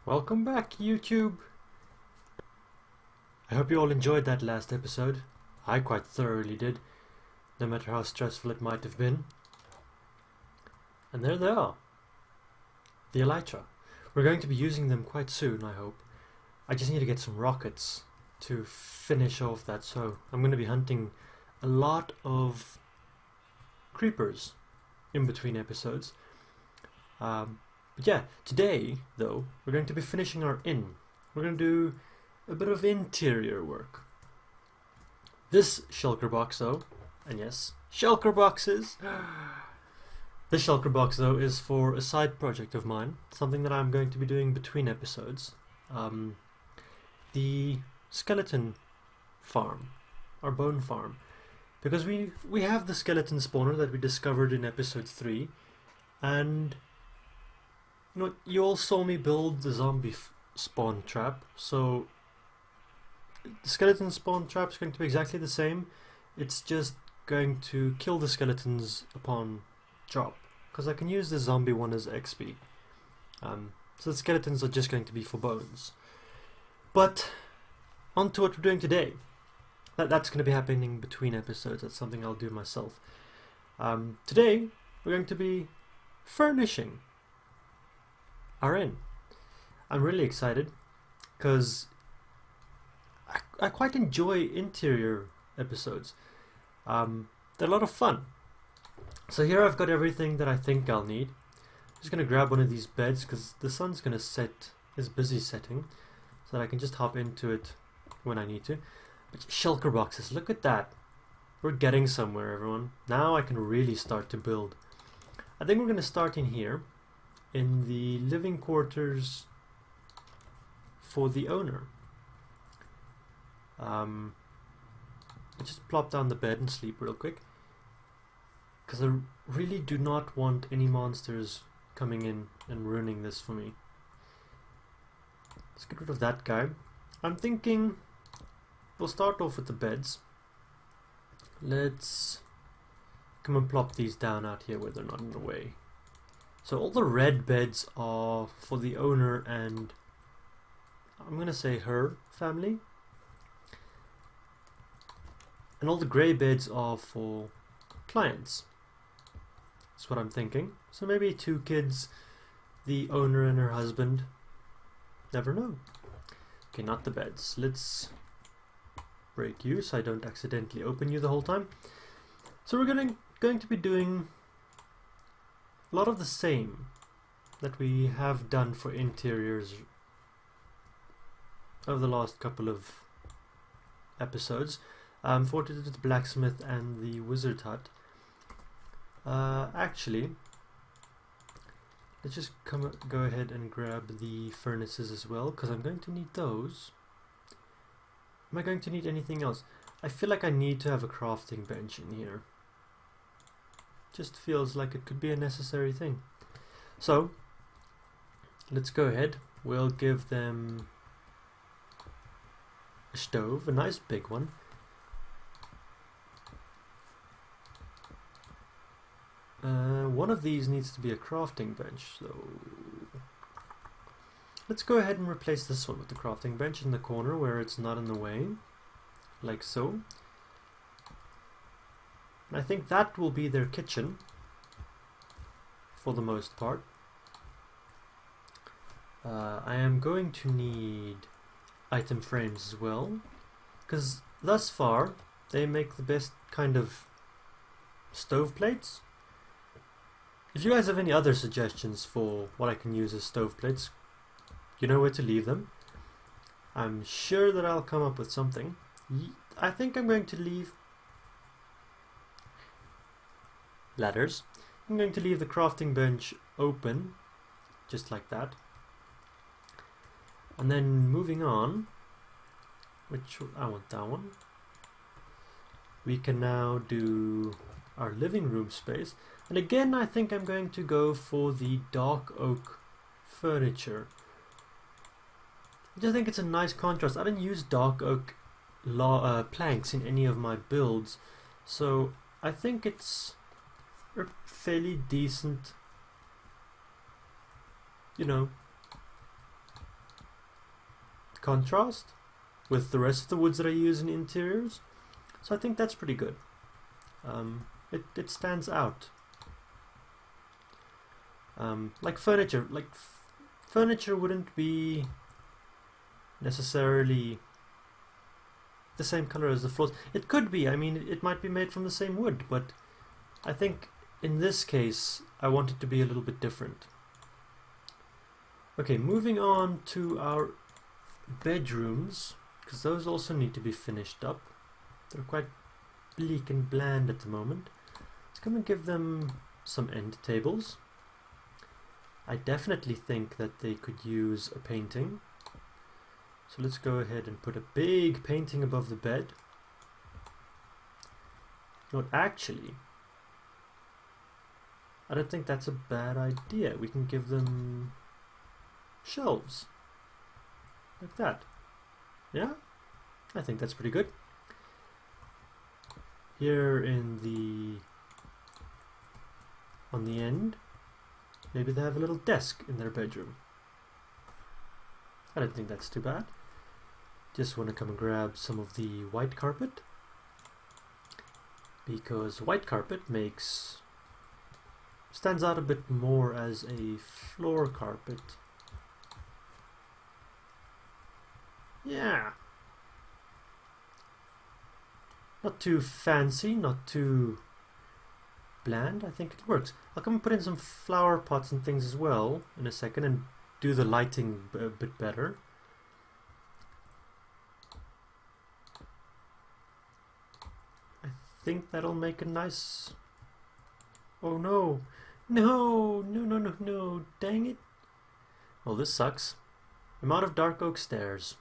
Welcome back, YouTube. I hope you all enjoyed that last episode. I quite thoroughly did, no matter how stressful it might have been. And there they are, the Elytra. We're going to be using them quite soon, I hope. I just need to get some rockets to finish off that, so I'm going to be hunting a lot of creepers in between episodes. But yeah, today, though, we're going to be finishing our inn. We're going to do a bit of interior work. This shulker box, though, and yes, shulker boxes! This shulker box, though, is for a side project of mine, something that I'm going to be doing between episodes. The skeleton farm, our bone farm. Because we have the skeleton spawner that we discovered in episode 3, and you all saw me build the zombie spawn trap, so the skeleton spawn trap is going to be exactly the same. It's just going to kill the skeletons upon drop, because I can use the zombie one as XP. So the skeletons are just going to be for bones. But on to what we're doing today. That's going to be happening between episodes. That's something I'll do myself. Today we're going to be furnishing our inn. I'm really excited because I quite enjoy interior episodes. They're a lot of fun. So here I've got everything that I think I'll need. I'm just going to grab one of these beds because the sun's going to set, is busy setting, so that I can just hop into it when I need to. But shulker boxes, look at that. We're getting somewhere, everyone. Now I can really start to build. I think we're going to start in here, in the living quarters for the owner. I'll just plop down the bed and sleep real quick, because I really do not want any monsters coming in and ruining this for me. Let's get rid of that guy. I'm thinking we'll start off with the beds. Let's come and plop these down out here where they're not in the way. So all the red beds are for the owner and I'm going to say her family. And all the grey beds are for clients. That's what I'm thinking. So maybe 2 kids, the owner and her husband. Never know. Okay, not the beds. Let's break you so I don't accidentally open you the whole time. So we're going to be doing a lot of the same that we have done for interiors over the last couple of episodes. For the blacksmith and the wizard hut. Actually, let's just go ahead and grab the furnaces as well, because I'm going to need those. Am I going to need anything else? I feel like I need to have a crafting bench in here. Just feels like it could be a necessary thing. So, let's go ahead. We'll give them a stove, a nice big one. One of these needs to be a crafting bench, so let's go ahead and replace this one with the crafting bench in the corner where it's not in the way, like so. And I think that will be their kitchen for the most part. I am going to need item frames as well, because thus far they make the best kind of stove plates. If you guys have any other suggestions for what I can use as stove plates, you know where to leave them. I'm sure that I'll come up with something. I think I'm going to leave ladders. I'm going to leave the crafting bench open, just like that. And then moving on, which I want that one. We can now do our living room space. And again, I think I'm going to go for the dark oak furniture. I just think it's a nice contrast. I didn't use dark oak planks in any of my builds, so I think it's a fairly decent, contrast with the rest of the woods that I use in interiors. So I think that's pretty good. It stands out. Like furniture, furniture wouldn't be necessarily the same color as the floors. It could be, I mean, it might be made from the same wood, but I think in this case I want it to be a little bit different. Okay, moving on to our bedrooms, because those also need to be finished up. They're quite bleak and bland at the moment. Let's come and give them some end tables. I definitely think that they could use a painting. So let's go ahead and put a big painting above the bed. No, actually, I don't think that's a bad idea. We can give them shelves. Like that. Yeah? I think that's pretty good. Here on the end, maybe they have a little desk in their bedroom. I don't think that's too bad. Just want to come and grab some of the white carpet, because white carpet stands out a bit more as a floor carpet. Yeah. Not too fancy, not too bland. I think it works. I'll come and put in some flower pots and things as well in a second and do the lighting a bit better. I think that'll make a nice... Oh no! No! No, no, no, no! Dang it! Well, this sucks. I'm out of dark oak stairs.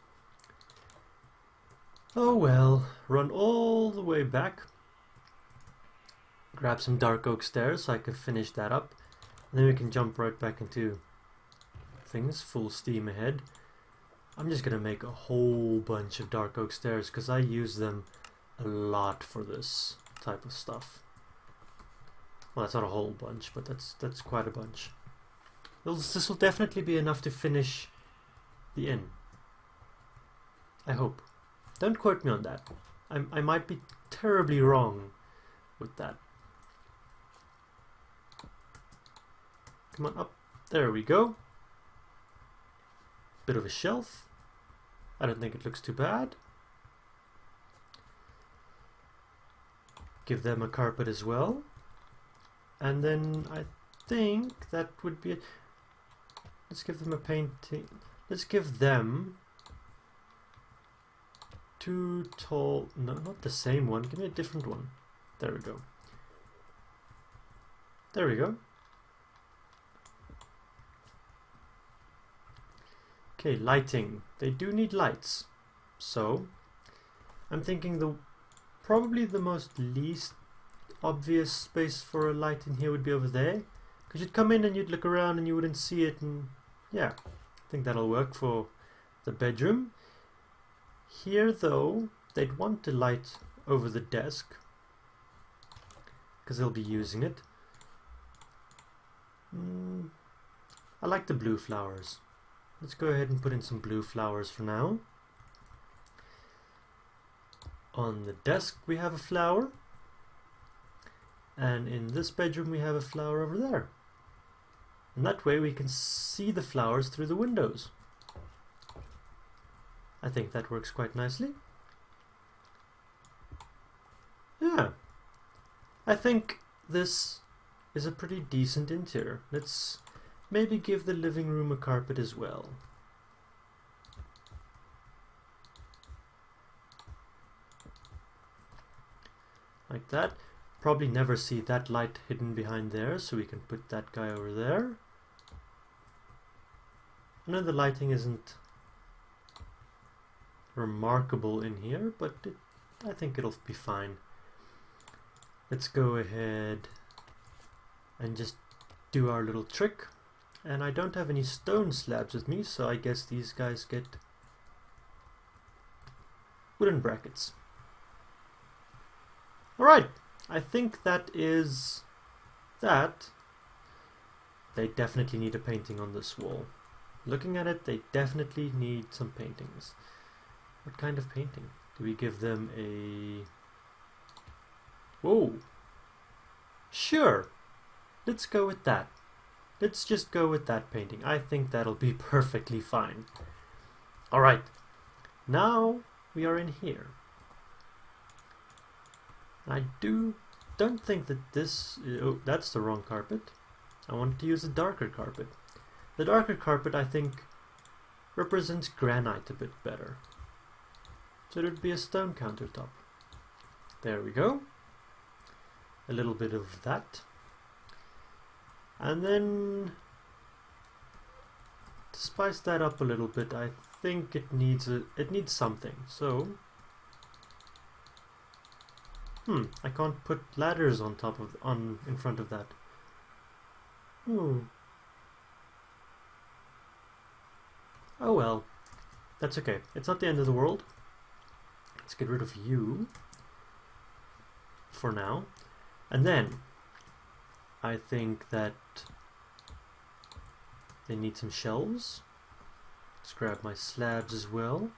Oh well, run all the way back. Grab some dark oak stairs so I can finish that up. And then we can jump right back into things, full steam ahead. I'm just gonna make a whole bunch of dark oak stairs because I use them a lot for this type of stuff. Well, that's not a whole bunch, but that's quite a bunch. This will definitely be enough to finish the inn. I hope. Don't quote me on that. I might be terribly wrong with that. Come on up. There we go. Bit of a shelf. I don't think it looks too bad. Give them a carpet as well. And then I think that would be it. Let's give them a painting. Let's give them two tall... No, not the same one. Give me a different one. There we go. There we go. Okay, lighting. They do need lights. So, I'm thinking probably the most least obvious space for a light in here would be over there. Because you'd come in and you'd look around and you wouldn't see it, and yeah, I think that'll work for the bedroom. Here though, they'd want the light over the desk because they'll be using it. I like the blue flowers. Let's go ahead and put in some blue flowers for now. On the desk we have a flower, and in this bedroom we have a flower over there. And that way we can see the flowers through the windows. I think that works quite nicely. Yeah, I think this is a pretty decent interior. Let's maybe give the living room a carpet as well. Like that. Probably never see that light hidden behind there, so we can put that guy over there. I know the lighting isn't remarkable in here, but I think it'll be fine. Let's go ahead and just do our little trick. And I don't have any stone slabs with me, so I guess these guys get wooden brackets. Alright, I think that is that. They definitely need a painting on this wall. Looking at it, they definitely need some paintings. What kind of painting? Do we give them a... Whoa! Sure! Let's go with that. Let's just go with that painting. I think that'll be perfectly fine. Alright, now we are in here. I don't think that this... Oh, that's the wrong carpet. I want to use a darker carpet. The darker carpet, I think, represents granite a bit better. So it would be a stone countertop. There we go. A little bit of that. And then, to spice that up a little bit, I think it needs something. So, I can't put ladders on top of in front of that. Oh well, that's okay. It's not the end of the world. Let's get rid of you for now, and then I think that they need some shelves. Let's grab my slabs as well.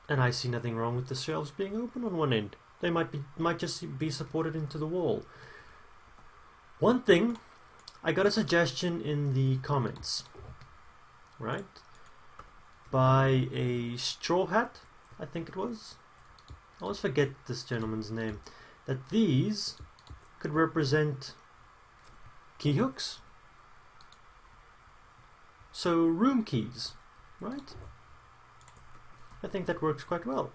And I see nothing wrong with the shelves being open on one end. They might just be supported into the wall. One thing, I got a suggestion in the comments, right? By a straw hat, I think it was. I always forget this gentleman's name. That these could represent key hooks. So room keys, right? I think that works quite well.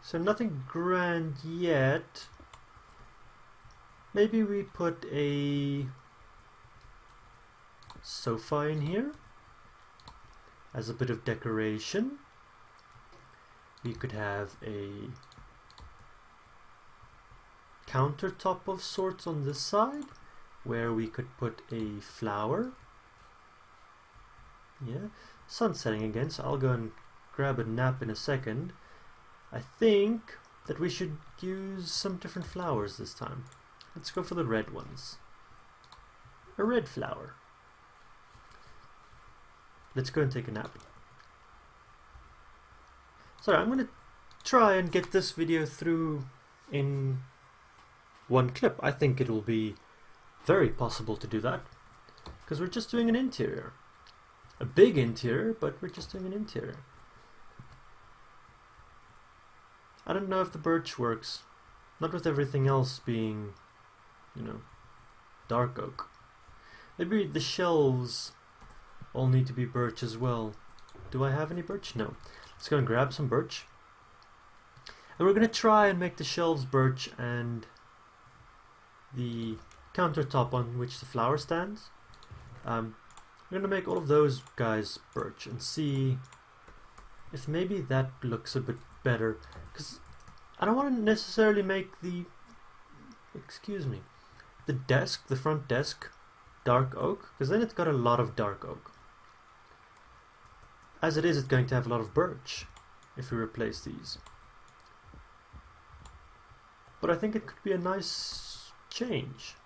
So nothing grand yet. Maybe we put a sofa in here as a bit of decoration. We could have a countertop of sorts on this side where we could put a flower. Yeah, sun's setting again, so I'll go and grab a nap in a second. I think that we should use some different flowers this time. Let's go for the red ones. A red flower. Let's go and take a nap. Sorry, I'm going to try and get this video through in one clip. I think it will be very possible to do that, because we're just doing an interior. A big interior, but we're just doing an interior. I don't know if the birch works. Not with everything else being, you know, dark oak. Maybe the shelves all need to be birch as well. Do I have any birch? No. Let's go and grab some birch. And we're going to try and make the shelves birch and the countertop on which the flower stands. We're going to make all of those guys birch and see if maybe that looks a bit better. Because I don't want to necessarily make the... Excuse me. The desk, the front desk, dark oak, because then it's got a lot of dark oak. As it is, it's going to have a lot of birch if we replace these. But I think it could be a nice change.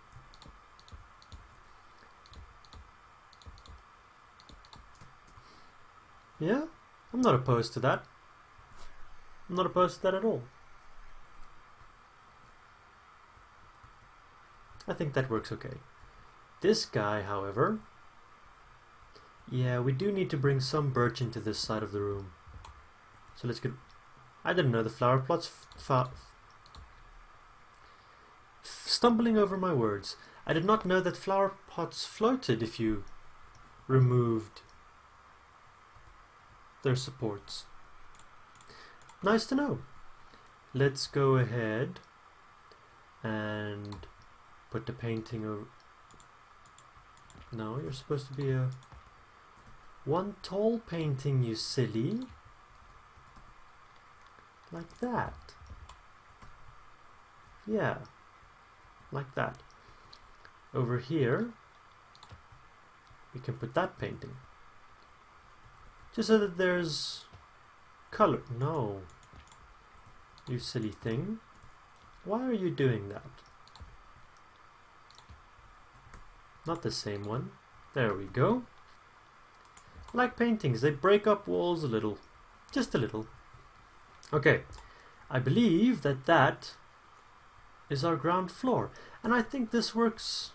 Yeah, I'm not opposed to that. I'm not opposed to that at all. I think that works okay. This guy, however, yeah, we do need to bring some birch into this side of the room. So let's get... I didn't know the flower plots... Stumbling over my words. I did not know that flower pots floated if you removed their supports. Nice to know. Let's go ahead and put the painting over... No, you're supposed to be a... one tall painting, you silly. Like that. Yeah. Like that. Over here, we can put that painting. Just so that there's color. No. You silly thing. Why are you doing that? Not the same one. There we go. Like paintings, they break up walls a little. Just a little. Okay, I believe that that is our ground floor. And I think this works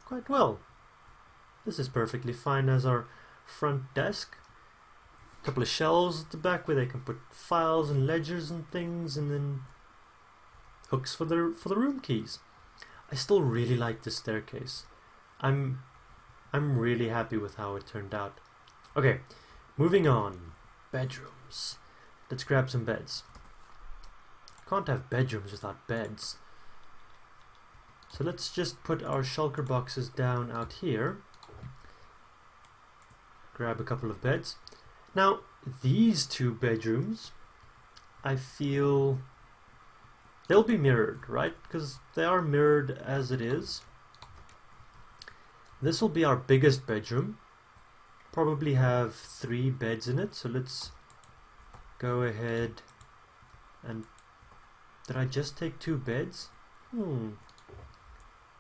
quite well. This is perfectly fine as our front desk. A couple of shelves at the back where they can put files and ledgers and things, and then hooks for the room keys. I still really like the staircase. I'm really happy with how it turned out. Okay, moving on. Bedrooms. Let's grab some beds. Can't have bedrooms without beds. So let's just put our shulker boxes down out here. Grab a couple of beds. Now, these two bedrooms, I feel they'll be mirrored, right? Because they are mirrored as it is. This will be our biggest bedroom. Probably have 3 beds in it, so let's go ahead and... Did I just take 2 beds?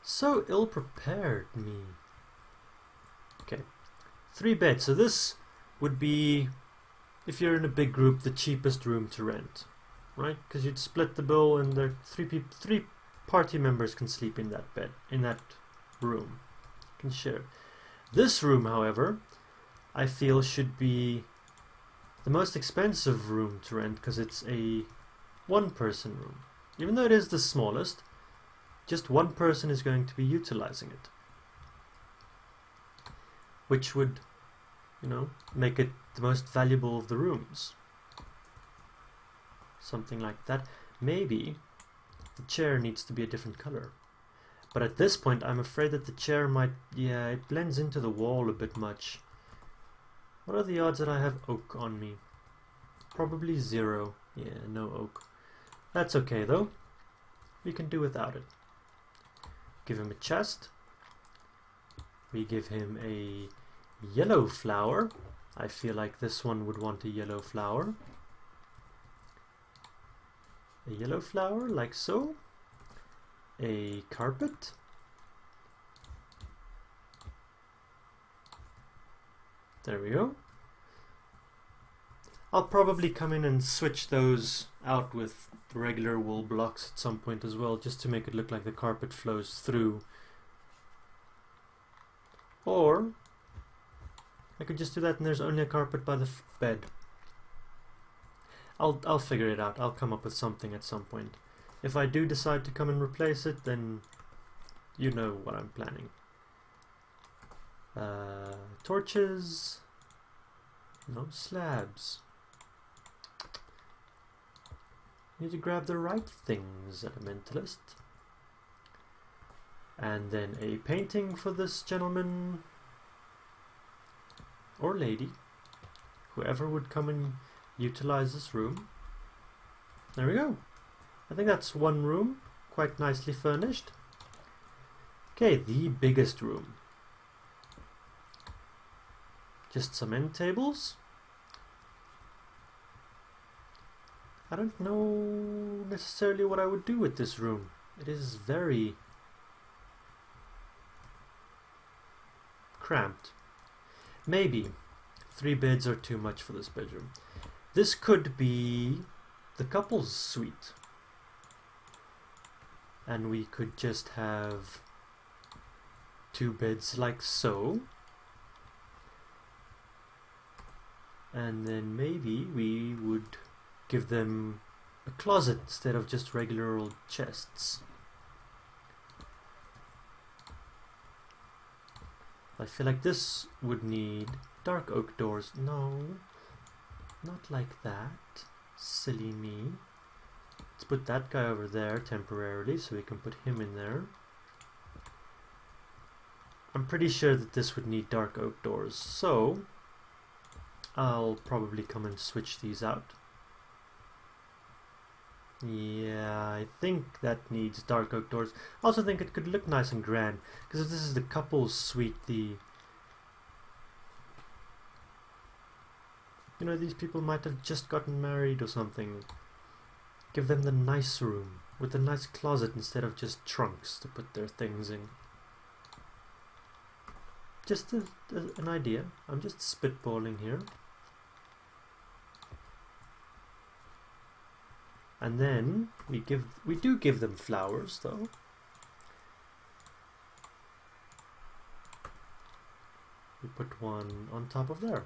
So ill-prepared, me. Okay, 3 beds. So this would be, if you're in a big group, the cheapest room to rent, right? Because you'd split the bill, and there 3 party members can sleep in that bed, in that room. Can share. This room, however, I feel should be the most expensive room to rent because it's a 1-person room. Even though it is the smallest, just 1 person is going to be utilizing it, which would, you know, make it the most valuable of the rooms. Something like that. Maybe the chair needs to be a different color. But at this point, I'm afraid that the chair might... Yeah, it blends into the wall a bit much. What are the odds that I have oak on me? Probably 0. Yeah, no oak. That's okay, though. We can do without it. Give him a chest. We give him a yellow flower. I feel like this one would want a yellow flower. A yellow flower, like so. A carpet. There we go. I'll probably come in and switch those out with regular wool blocks at some point as well, just to make it look like the carpet flows through. Or I could just do that and there's only a carpet by the bed. I'll figure it out. I'll come up with something at some point. If I do decide to come and replace it, then you know what I'm planning. Torches. No slabs. Need to grab the right things, Elementalist. And then a painting for this gentleman or lady, whoever would come and utilize this room. There we go. I think that's 1 room, quite nicely furnished. Okay, the biggest room. Just some end tables. I don't know necessarily what I would do with this room. It is very cramped. Maybe 3 beds are too much for this bedroom. This could be the couple's suite. And we could just have 2 beds like so. And then maybe we would give them a closet instead of just regular old chests. I feel like this would need dark oak doors. No, not like that. Silly me. Let's put that guy over there temporarily so we can put him in there. I'm pretty sure that this would need dark oak doors, so I'll probably come and switch these out. Yeah, I think that needs dark oak doors. I also think it could look nice and grand, because if this is the couple's suite, you know, these people might have just gotten married or something. Give them the nice room. with a nice closet instead of just trunks to put their things in. Just an idea. I'm just spitballing here. And then we do give them flowers though. We put one on top of there.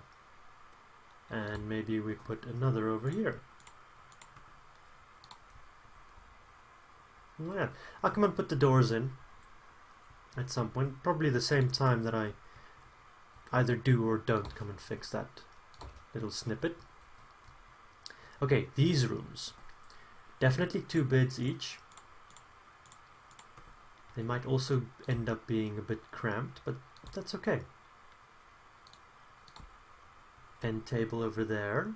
And maybe we put another over here. Yeah, I'll come and put the doors in at some point, probably the same time that I either do or don't come and fix that little snippet. Okay, these rooms. Definitely 2 beds each. They might also end up being a bit cramped, but that's okay. End table over there.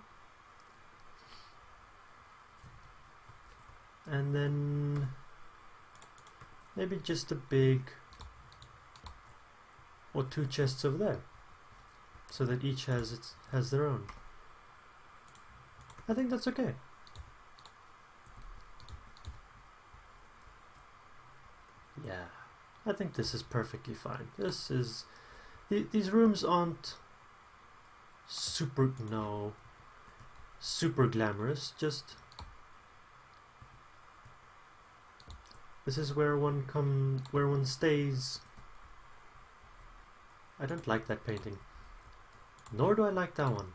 And then maybe just a big or 2 chests over there, so that each has their own. I think that's okay. Yeah, I think this is perfectly fine. These rooms aren't super glamorous, just this is where one stays. I don't like that painting, nor do I like that one.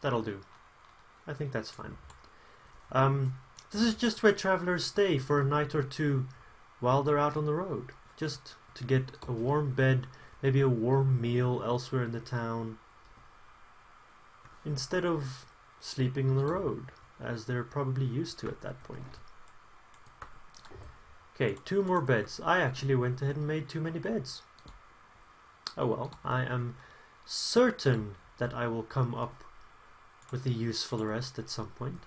That'll do. I think that's fine. This is just where travelers stay for a night or two while they're out on the road, just to get a warm bed, maybe a warm meal elsewhere in the town, instead of sleeping on the road, as they're probably used to at that point. Okay, 2 more beds. I actually went ahead and made too many beds. Oh well, I am certain that I will come up with a use for the rest at some point.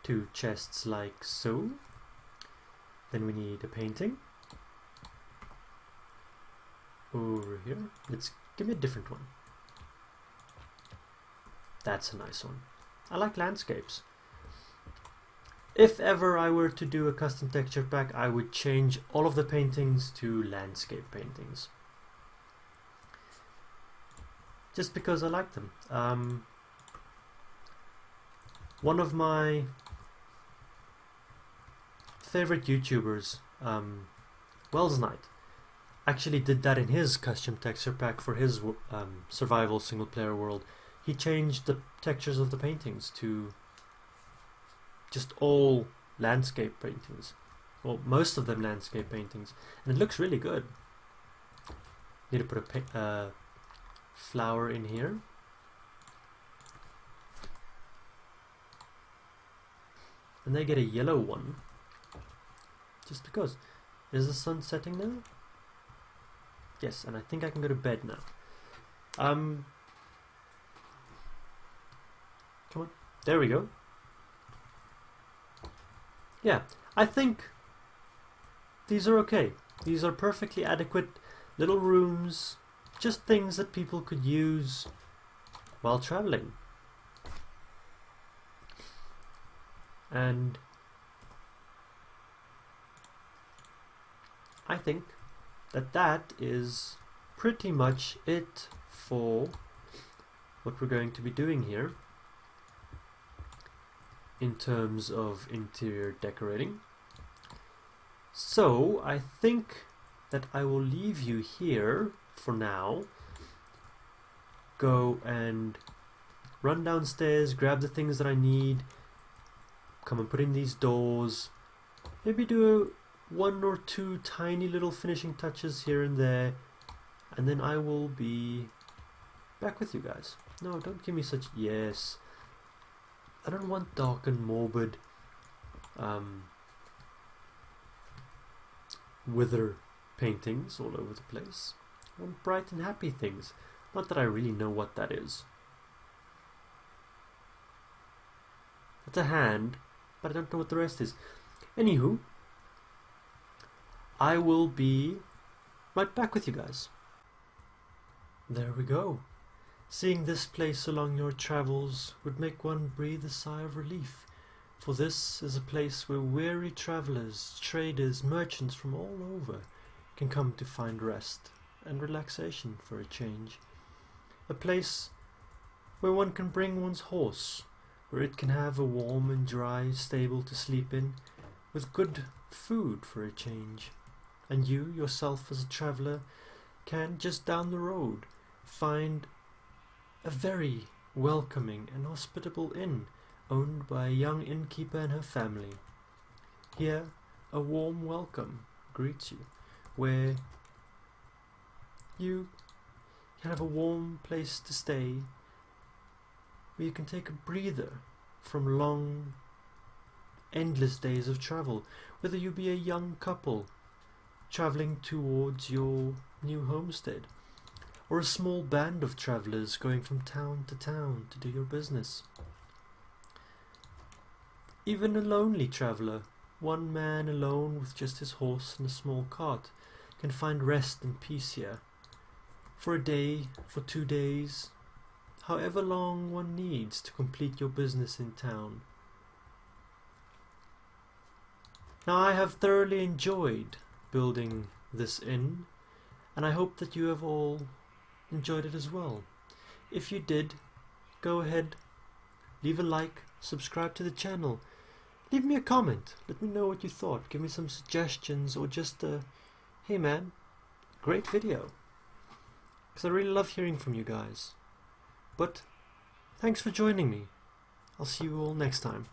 2 chests like so. Then we need a painting. Over here. Give me a different one. That's a nice one. I like landscapes. If ever I were to do a custom texture pack, I would change all of the paintings to landscape paintings. Just because I like them. One of my favorite YouTubers, Wells Knight, actually did that in his custom texture pack for his survival single player world. He changed the textures of the paintings to just all landscape paintings, well, most of them landscape paintings, and it looks really good. Need to put a flower in here. And they get a yellow one. Just because. Is the sun setting now? Yes, and I think I can go to bed now. Come on. There we go. Yeah, I think these are okay. These are perfectly adequate little rooms. Just things that people could use while traveling. And I think that is pretty much it for what we're going to be doing here in terms of interior decorating. So I think that I will leave you here for now. Go and run downstairs, grab the things that I need, come and put in these doors, maybe do 1 or 2 tiny little finishing touches here and there, and then I will be back with you guys. No, don't give me such... Yes, I don't want dark and morbid wither paintings all over the place. I want bright and happy things. Not that I really know what that is. It's a hand, but I don't know what the rest is. Anywho, I will be right back with you guys. There we go. Seeing this place along your travels would make one breathe a sigh of relief, for this is a place where weary travellers, traders, merchants from all over can come to find rest and relaxation for a change. A place where one can bring one's horse, where it can have a warm and dry stable to sleep in, with good food for a change. And you, yourself as a traveller, can, just down the road, find a very welcoming and hospitable inn owned by a young innkeeper and her family. Here, a warm welcome greets you, where you can have a warm place to stay, where you can take a breather from long, endless days of travel, whether you be a young couple travelling towards your new homestead, or a small band of travellers going from town to town to do your business. Even a lonely traveller, one man alone with just his horse and a small cart, can find rest and peace here, for a day, for 2 days, however long one needs to complete your business in town. Now, I have thoroughly enjoyed building this inn, and I hope that you have all enjoyed it as well. If you did, go ahead, leave a like, subscribe to the channel, leave me a comment, let me know what you thought, give me some suggestions, or just hey man, great video, because I really love hearing from you guys. But thanks for joining me. I'll see you all next time.